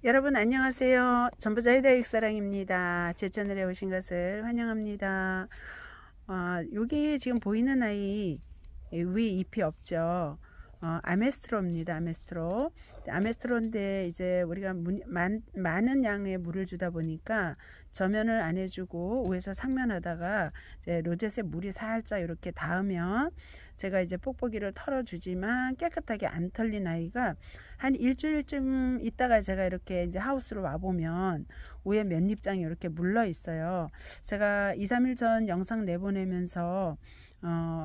여러분 안녕하세요. 전부자의 다육사랑입니다. 제 채널에 오신 것을 환영합니다. 여기 지금 보이는 아이 위에 잎이 없죠. 아메스트로입니다. 아메스트로인데 이제 우리가 많은 양의 물을 주다 보니까 저면을 안 해주고 위에서 상면하다가 이제 로젯에 물이 살짝 이렇게 닿으면 제가 이제 뽁뽁이를 털어주지만 깨끗하게 안 털린 아이가 한 일주일쯤 있다가 제가 이렇게 이제 하우스로 와보면 위에 맨잎장이 이렇게 물러 있어요. 제가 2, 3일 전 영상 내보내면서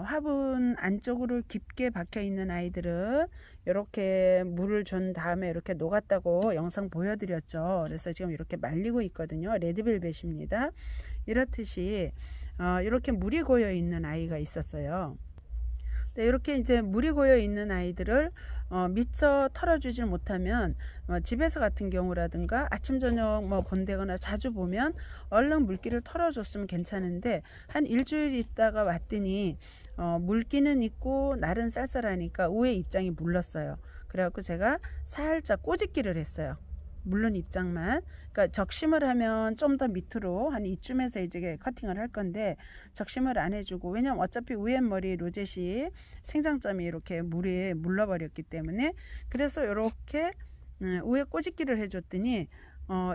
화분 안쪽으로 깊게 박혀 있는 아이들은 이렇게 물을 준 다음에 이렇게 녹았다고 영상 보여드렸죠. 그래서 지금 이렇게 말리고 있거든요. 레드벨벳입니다. 이렇듯이 이렇게 물이 고여 있는 아이가 있었어요. 네, 이렇게 이제 물이 고여 있는 아이들을 미처 털어주질 못하면 집에서 같은 경우라든가 아침 저녁 뭐 본대거나 자주 보면 얼른 물기를 털어줬으면 괜찮은데 한 일주일 있다가 왔더니 물기는 있고 날은 쌀쌀하니까 위에 입장이 물렀어요. 그래갖고 제가 살짝 꼬집기를 했어요. 물론 입장만. 그러니까 적심을 하면 좀 더 밑으로 한 이쯤에서 이제 커팅을 할 건데 적심을 안 해주고, 왜냐면 어차피 위에 머리 로젯이 생장점이 이렇게 물에 물러버렸기 때문에, 그래서 이렇게 위에 꼬집기를 해줬더니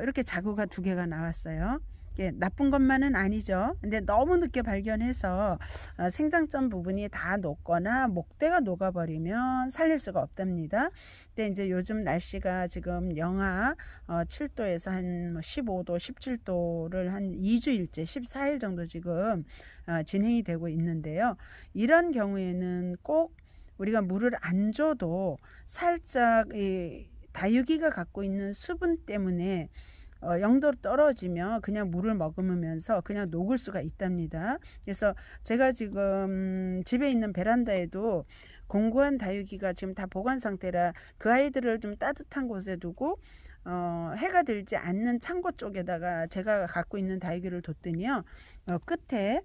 이렇게 자구가 2개가 나왔어요. 예, 나쁜 것만은 아니죠. 근데 너무 늦게 발견해서 생장점 부분이 다 녹거나 목대가 녹아버리면 살릴 수가 없답니다. 근데 이제 요즘 날씨가 지금 영하 7도에서 한 15도, 17도를 한 2주일째 14일 정도 지금 진행이 되고 있는데요. 이런 경우에는 꼭 우리가 물을 안 줘도 살짝 이 다육이가 갖고 있는 수분 때문에 0도로 떨어지면 그냥 물을 머금으면서 그냥 녹을 수가 있답니다. 그래서 제가 지금 집에 있는 베란다에도 공구한 다육이가 지금 다 보관 상태라 그 아이들을 좀 따뜻한 곳에 두고 해가 들지 않는 창고 쪽에다가 제가 갖고 있는 다육이를 뒀더니요, 끝에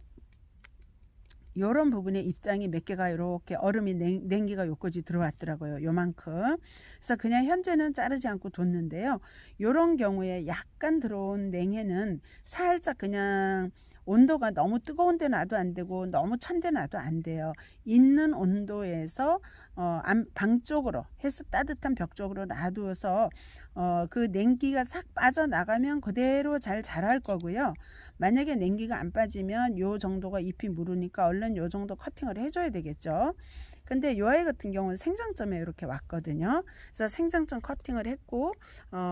요런 부분에 입장이 몇 개가 이렇게 얼음이 냉기가 요까지 들어왔더라고요. 요만큼. 그래서 그냥 현재는 자르지 않고 뒀는데요. 요런 경우에 약간 들어온 냉해는 살짝 그냥 온도가 너무 뜨거운 데 놔도 안 되고 너무 찬 데 놔도 안 돼요. 있는 온도에서 방 쪽으로 해서 따뜻한 벽 쪽으로 놔두어서 그 냉기가 싹 빠져나가면 그대로 잘 자랄 거고요. 만약에 냉기가 안 빠지면 요 정도가 잎이 무르니까 얼른 요 정도 커팅을 해줘야 되겠죠. 근데 요 아이 같은 경우는 생장점에 이렇게 왔거든요. 그래서 생장점 커팅을 했고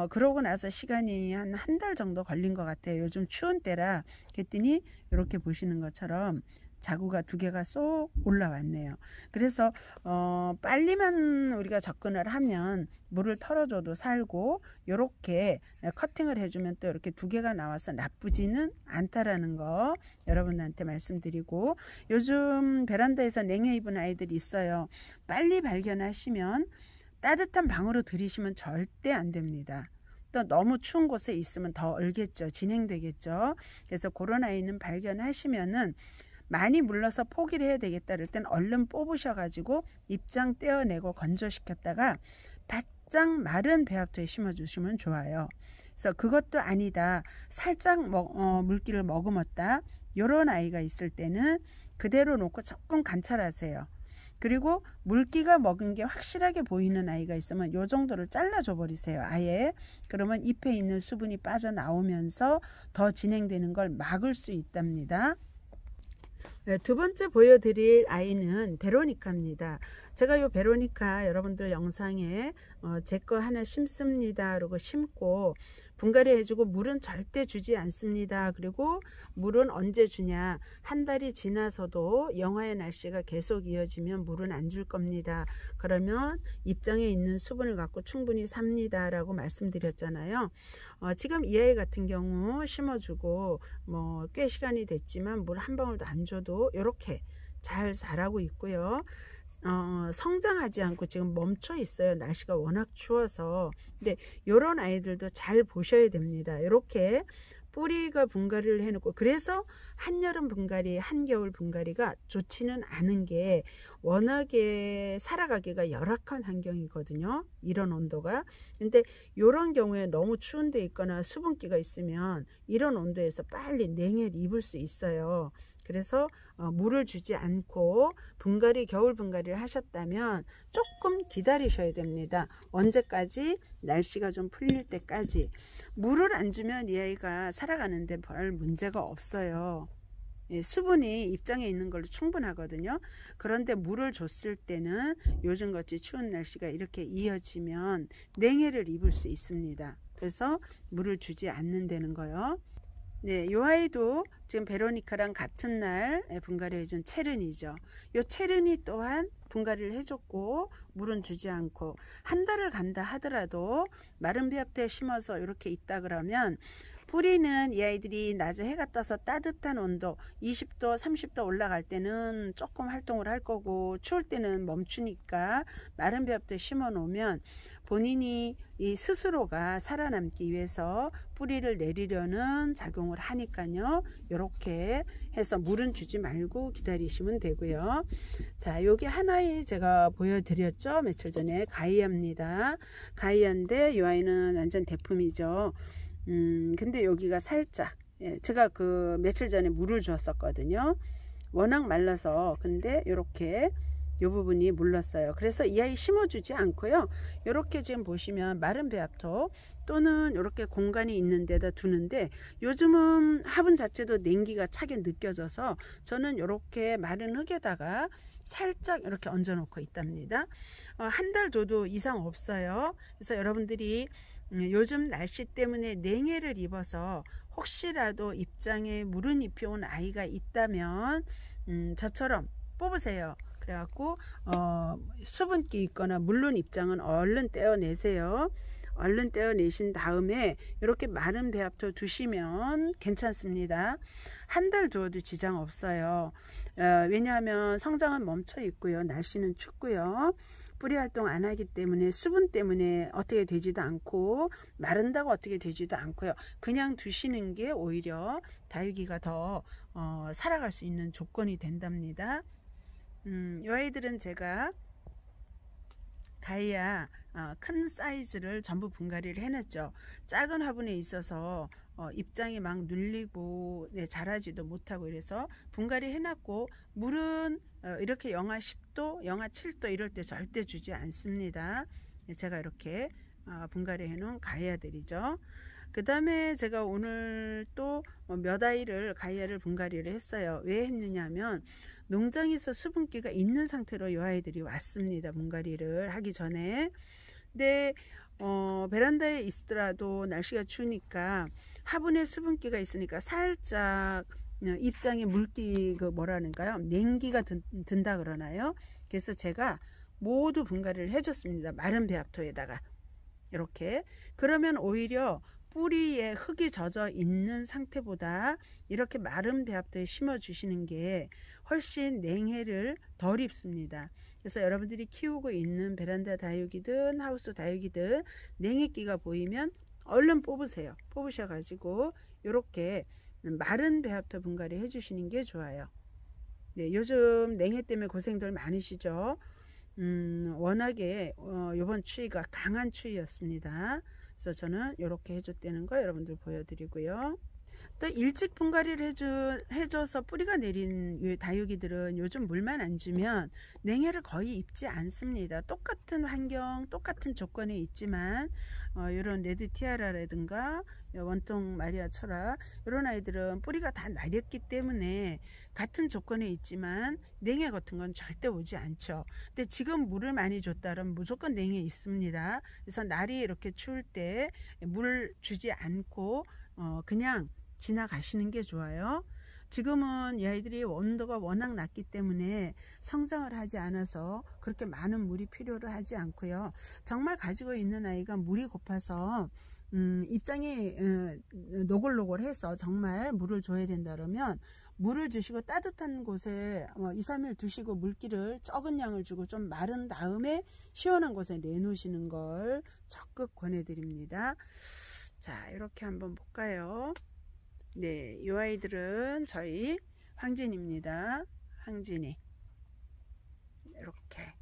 그러고 나서 시간이 한 달 정도 걸린 것 같아요. 요즘 추운 때라. 그랬더니 이렇게 보시는 것처럼 자구가 2개가 쏙 올라왔네요. 그래서 빨리만 우리가 접근을 하면 물을 털어줘도 살고, 이렇게 커팅을 해주면 또 이렇게 2개가 나와서 나쁘지는 않다라는 거 여러분한테 말씀드리고, 요즘 베란다에서 냉해 입은 아이들이 있어요. 빨리 발견하시면 따뜻한 방으로 들이시면 절대 안 됩니다. 또 너무 추운 곳에 있으면 더 얼겠죠. 진행되겠죠. 그래서 그런 아이는 발견하시면은 많이 물러서 포기를 해야 되겠다 그럴 땐 얼른 뽑으셔가지고 입장 떼어내고 건조시켰다가 바짝 마른 배합토에 심어주시면 좋아요. 그래서 그것도 아니다, 살짝 물기를 머금었다, 요런 아이가 있을 때는 그대로 놓고 조금 관찰하세요. 그리고 물기가 먹은 게 확실하게 보이는 아이가 있으면 요 정도를 잘라줘 버리세요. 아예. 그러면 잎에 있는 수분이 빠져나오면서 더 진행되는 걸 막을 수 있답니다. 네, 2번째 보여드릴 아이는 베로니카입니다. 제가 이 베로니카 여러분들 영상에 제 거 하나 심습니다. 그리고 심고 분갈이 해주고 물은 절대 주지 않습니다. 그리고 물은 언제 주냐, 한 달이 지나서도 영하의 날씨가 계속 이어지면 물은 안 줄 겁니다. 그러면 입장에 있는 수분을 갖고 충분히 삽니다 라고 말씀드렸잖아요. 지금 이 아이 같은 경우 심어주고 뭐 꽤 시간이 됐지만 물 한 방울도 안 줘도 이렇게 잘 자라고 있고요. 성장하지 않고 지금 멈춰 있어요. 날씨가 워낙 추워서. 근데 이런 아이들도 잘 보셔야 됩니다. 이렇게 뿌리가 분갈이를 해놓고, 그래서 한여름 분갈이 한겨울 분갈이가 좋지는 않은 게 워낙에 살아가기가 열악한 환경이거든요, 이런 온도가. 근데 이런 경우에 너무 추운 데 있거나 수분기가 있으면 이런 온도에서 빨리 냉해를 입을 수 있어요. 그래서 물을 주지 않고 분갈이, 겨울 분갈이를 하셨다면 조금 기다리셔야 됩니다. 언제까지? 날씨가 좀 풀릴 때까지. 물을 안 주면 이 아이가 살아가는데 별 문제가 없어요. 수분이 입장에 있는 걸로 충분하거든요. 그런데 물을 줬을 때는 요즘같이 추운 날씨가 이렇게 이어지면 냉해를 입을 수 있습니다. 그래서 물을 주지 않는다는 거요. 네, 이 아이도 지금 베로니카랑 같은 날 분갈이 해준 체르니죠. 이 체르니 또한 분갈이를 해줬고 물은 주지 않고, 한 달을 간다 하더라도 마른 배합토에 심어서 이렇게 있다 그러면 뿌리는 이 아이들이 낮에 해가 떠서 따뜻한 온도 20도 30도 올라갈 때는 조금 활동을 할 거고, 추울 때는 멈추니까 마른 배합토에 심어 놓으면 본인이 이 스스로가 살아남기 위해서 뿌리를 내리려는 작용을 하니까요. 이렇게 해서 물은 주지 말고 기다리시면 되고요. 자, 여기 하나의 제가 보여드렸죠, 며칠 전에. 가이아입니다. 가이아인데 이 아이는 완전 대품이죠. 근데 여기가 살짝, 제가 그 며칠 전에 물을 주었었거든요. 워낙 말라서. 근데 이렇게 이 부분이 물렀어요. 그래서 이 아이 심어주지 않고요. 이렇게 지금 보시면 마른 배합토 또는 이렇게 공간이 있는 데다 두는데, 요즘은 화분 자체도 냉기가 차게 느껴져서 저는 이렇게 마른 흙에다가 살짝 이렇게 얹어 놓고 있답니다. 한 달 둬도 이상 없어요. 그래서 여러분들이 요즘 날씨 때문에 냉해를 입어서 혹시라도 입장에 물은 잎이 온 아이가 있다면 저처럼 뽑으세요. 그래갖고 수분기 있거나 물른 입장은 얼른 떼어내세요. 얼른 떼어내신 다음에 이렇게 마른 배합토 두시면 괜찮습니다. 한 달 두어도 지장 없어요. 왜냐하면 성장은 멈춰 있고요, 날씨는 춥고요, 뿌리 활동 안 하기 때문에 수분 때문에 어떻게 되지도 않고 마른다고 어떻게 되지도 않고요. 그냥 두시는 게 오히려 다육이가 더 살아갈 수 있는 조건이 된답니다. 이 아이들은 제가 가이아 큰 사이즈를 전부 분갈이를 해냈죠. 작은 화분에 있어서 입장이 막 눌리고 자라지도 못하고, 이래서 분갈이 해놨고, 물은 이렇게 영하 10도 영하 7도 이럴 때 절대 주지 않습니다. 제가 이렇게 분갈이 해놓은 가이아들이죠. 그 다음에 제가 오늘 또 몇 아이를 가이아를 분갈이를 했어요. 왜 했느냐면 농장에서 수분기가 있는 상태로 이 아이들이 왔습니다, 분갈이를 하기 전에. 근데 베란다에 있더라도 날씨가 추우니까 화분에 수분기가 있으니까 살짝 입장에 물기, 그 뭐라는가요, 냉기가 든다 그러나요. 그래서 제가 모두 분갈이를 해줬습니다, 마른 배합토에다가. 이렇게. 그러면 오히려 뿌리에 흙이 젖어 있는 상태보다 이렇게 마른 배합토에 심어 주시는 게 훨씬 냉해를 덜 입습니다. 그래서 여러분들이 키우고 있는 베란다 다육이든 하우스 다육이든 냉해기가 보이면 얼른 뽑으세요. 뽑으셔 가지고 이렇게 마른 배합토 분갈이 해 주시는 게 좋아요. 네, 요즘 냉해 때문에 고생들 많으시죠. 워낙에 이번 추위가 강한 추위였습니다. 그래서 저는 이렇게 해줬다는 거 여러분들 보여드리고요. 또 일찍 분갈이를 해줘서 뿌리가 내린 다육이들은 요즘 물만 안 주면 냉해를 거의 입지 않습니다. 똑같은 환경, 똑같은 조건에 있지만 이런 레드 티아라라든가 원통 마리아 철화, 이런 아이들은 뿌리가 다 나렸기 때문에 같은 조건에 있지만 냉해 같은 건 절대 오지 않죠. 근데 지금 물을 많이 줬다면 무조건 냉해 있습니다. 그래서 날이 이렇게 추울 때 물 주지 않고 그냥 지나가시는 게 좋아요. 지금은 이 아이들이 온도가 워낙 낮기 때문에 성장을 하지 않아서 그렇게 많은 물이 필요로 하지 않고요. 정말 가지고 있는 아이가 물이 고파서 입장이 노골노골해서 정말 물을 줘야 된다 그러면 물을 주시고 따뜻한 곳에 2, 3일 두시고 물기를 적은 양을 주고 좀 마른 다음에 시원한 곳에 내놓으시는 걸 적극 권해드립니다. 자, 이렇게 한번 볼까요? 네, 이 아이들은 저희 황진입니다. 황진이 이렇게.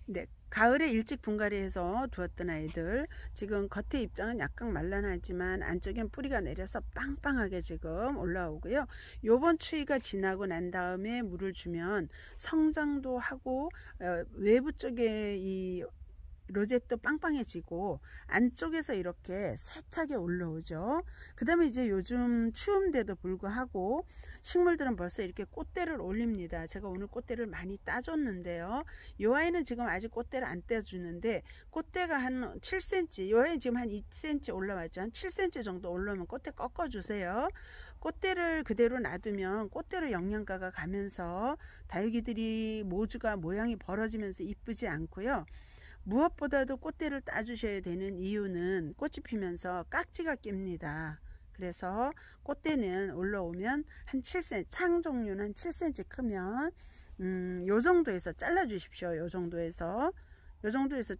네, 가을에 일찍 분갈이해서 두었던 아이들, 지금 겉에 입장은 약간 말라나지만 안쪽엔 뿌리가 내려서 빵빵하게 지금 올라오고요. 요번 추위가 지나고 난 다음에 물을 주면 성장도 하고 외부 쪽에 이 로zet도 빵빵해지고 안쪽에서 이렇게 세차게 올라오죠. 그 다음에 이제 요즘 추운데도 불구하고 식물들은 벌써 이렇게 꽃대를 올립니다. 제가 오늘 꽃대를 많이 따줬는데요. 이 아이는 지금 아직 꽃대를 안 떼주는데 꽃대가 한 7cm, 이 아이는 지금 한 2cm 올라왔죠. 한 7cm 정도 올라오면 꽃대 꺾어주세요. 꽃대를 그대로 놔두면 꽃대로 영양가가 가면서 다육이들이 모주가 모양이 벌어지면서 이쁘지 않고요. 무엇보다도 꽃대를 따주셔야 되는 이유는 꽃이 피면서 깍지가 낍니다. 그래서 꽃대는 올라오면 한 7cm, 창 종류는 한 7cm 크면 요 정도에서 잘라 주십시오. 요 정도에서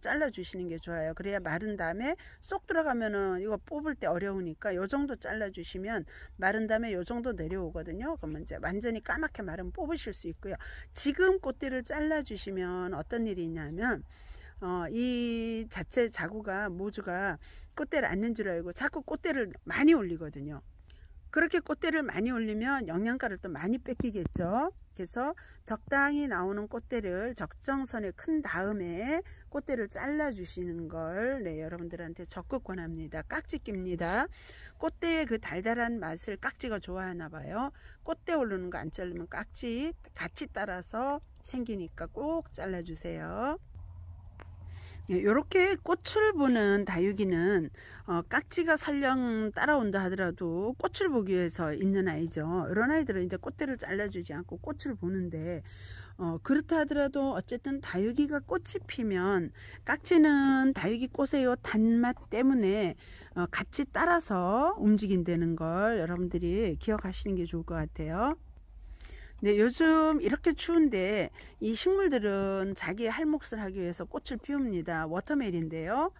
잘라 주시는 게 좋아요. 그래야 마른 다음에 쏙 들어가면은 이거 뽑을 때 어려우니까 요 정도 잘라 주시면 마른 다음에 요 정도 내려오거든요. 그러면 이제 완전히 까맣게 마르면 뽑으실 수 있고요. 지금 꽃대를 잘라 주시면 어떤 일이 있냐면 이 자체 자구가 모주가 꽃대를 앉는 줄 알고 자꾸 꽃대를 많이 올리거든요. 그렇게 꽃대를 많이 올리면 영양가를 또 많이 뺏기겠죠. 그래서 적당히 나오는 꽃대를 적정선에 큰 다음에 꽃대를 잘라 주시는 걸 여러분들한테 적극 권합니다. 깍지 낍니다. 꽃대의 그 달달한 맛을 깍지가 좋아하나 봐요. 꽃대 오르는 거 안 자르면 깍지 같이 따라서 생기니까 꼭 잘라 주세요. 이렇게 꽃을 보는 다육이는 깍지가 설령 따라온다 하더라도 꽃을 보기 위해서 있는 아이죠. 이런 아이들은 이제 꽃대를 잘라주지 않고 꽃을 보는데 그렇다 하더라도 어쨌든 다육이가 꽃이 피면 깍지는 다육이 꽃의 요 단맛 때문에 같이 따라서 움직인다는 걸 여러분들이 기억하시는 게 좋을 것 같아요. 네, 요즘 이렇게 추운데 이 식물들은 자기의 할 몫을 하기 위해서 꽃을 피웁니다. 워터멜인데요.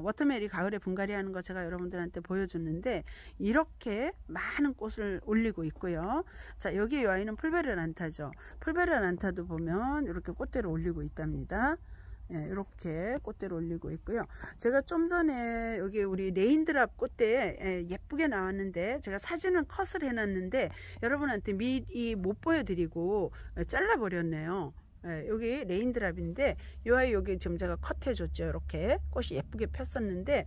워터멜이 가을에 분갈이 하는 거 제가 여러분들한테 보여줬는데 이렇게 많은 꽃을 올리고 있고요. 자, 여기 이 아이는 풀베르란타죠. 풀베르란타도 보면 이렇게 꽃대를 올리고 있답니다. 예, 이렇게 꽃대를 올리고 있고요. 제가 좀 전에 여기 우리 레인드랍 꽃대 예쁘게 나왔는데 제가 사진은 컷을 해놨는데 여러분한테 미리 못 보여드리고 잘라 버렸네요. 여기 레인드랍인데 이 아이 여기 지금 제가 컷해 줬죠. 이렇게 꽃이 예쁘게 폈었는데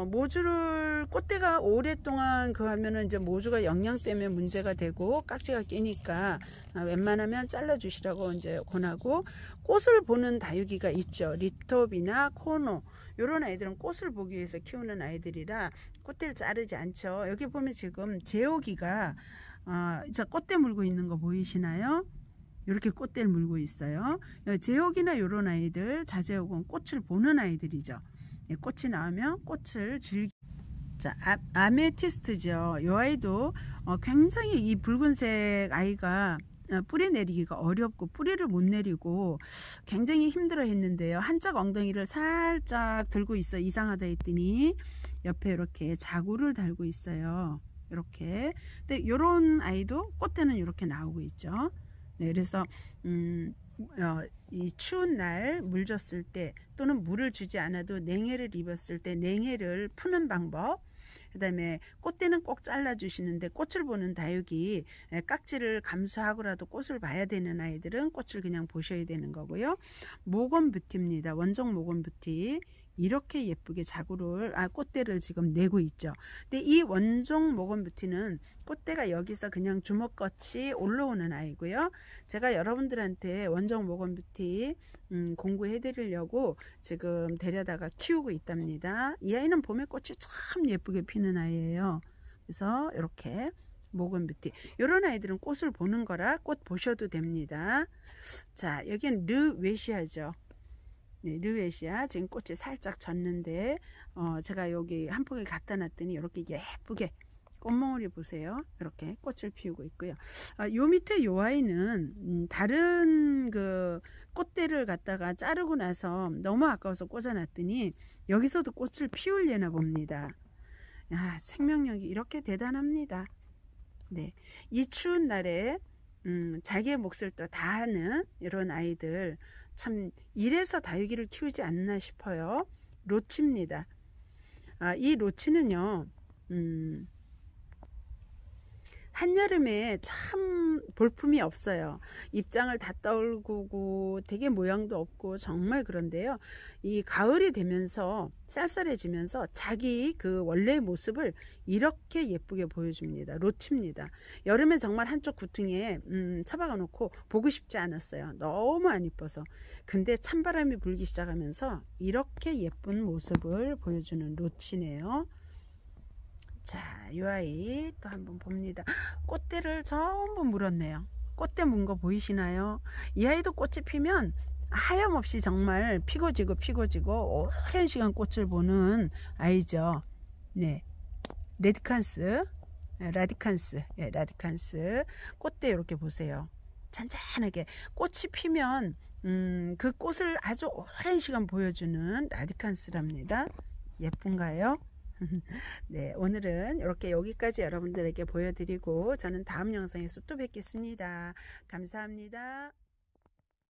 모주를 꽃대가 오랫동안 그 하면은 이제 모주가 영양 때문에 문제가 되고 깍지가 끼니까 웬만하면 잘라 주시라고 이제 권하고, 꽃을 보는 다육이가 있죠. 리톱이나 코노 이런 아이들은 꽃을 보기 위해서 키우는 아이들이라 꽃대를 자르지 않죠. 여기 보면 지금 제오기가 저 꽃대 물고 있는 거 보이시나요? 이렇게 꽃대를 물고 있어요. 제옥이나 이런 아이들, 자제옥은 꽃을 보는 아이들이죠. 꽃이 나오면 꽃을 자, 아메티스트죠. 이 아이도 굉장히 이 붉은색 아이가 뿌리 내리기가 어렵고 뿌리를 못 내리고 굉장히 힘들어 했는데요. 한쪽 엉덩이를 살짝 들고 있어 이상하다 했더니 옆에 이렇게 자구를 달고 있어요. 이렇게. 근데 이런 아이도 꽃대는 이렇게 나오고 있죠. 네, 그래서 이 추운 날 물 줬을 때 또는 물을 주지 않아도 냉해를 입었을 때 냉해를 푸는 방법, 그 다음에 꽃대는 꼭 잘라 주시는데 꽃을 보는 다육이 깍지를 감수하고라도 꽃을 봐야 되는 아이들은 꽃을 그냥 보셔야 되는 거고요. 모건부티입니다. 원종 모건부티 이렇게 예쁘게 자구를 꽃대를 지금 내고 있죠. 근데 이 원종 모건부티는 꽃대가 여기서 그냥 주먹같이 올라오는 아이고요. 제가 여러분들한테 원종 모건부티 공부해 드리려고 지금 데려다가 키우고 있답니다. 이 아이는 봄에 꽃이 참 예쁘게 피는 아이예요. 그래서 이렇게 모건부티 이런 아이들은 꽃을 보는 거라 꽃 보셔도 됩니다. 자, 여기는 르웨시아죠. 네, 르웨시아 지금 꽃이 살짝 졌는데 제가 여기 한 포기 갖다 놨더니 이렇게 예쁘게 꽃몽울이 보세요. 이렇게 꽃을 피우고 있고요. 요 밑에 요 아이는 다른 그 꽃대를 갖다가 자르고 나서 너무 아까워서 꽂아놨더니 여기서도 꽃을 피울려나 봅니다. 야, 생명력이 이렇게 대단합니다. 네, 이 추운 날에 자기의 몫을 또 다하는 이런 아이들, 참 이래서 다육이를 키우지 않나 싶어요. 로치입니다. 이 로치는요, 한여름에 참 볼품이 없어요. 입장을 다 떨구고 되게 모양도 없고 정말 그런데요. 이 가을이 되면서 쌀쌀해지면서 자기 그 원래의 모습을 이렇게 예쁘게 보여줍니다. 로치입니다. 여름에 정말 한쪽 구퉁이에 처박아 놓고 보고 싶지 않았어요. 너무 안 이뻐서. 근데 찬바람이 불기 시작하면서 이렇게 예쁜 모습을 보여주는 로치네요. 자, 이 아이 또 한번 봅니다. 꽃대를 전부 물었네요. 꽃대 문 거 보이시나요? 이 아이도 꽃이 피면 하염없이 정말 피고 지고 오랜 시간 꽃을 보는 아이죠. 네, 라디칸스. 예, 라디칸스. 꽃대 이렇게 보세요. 잔잔하게 꽃이 피면 그 꽃을 아주 오랜 시간 보여주는 라디칸스랍니다. 예쁜가요? 네, 오늘은 이렇게 여기까지 여러분들에게 보여드리고 저는 다음 영상에서 또 뵙겠습니다. 감사합니다.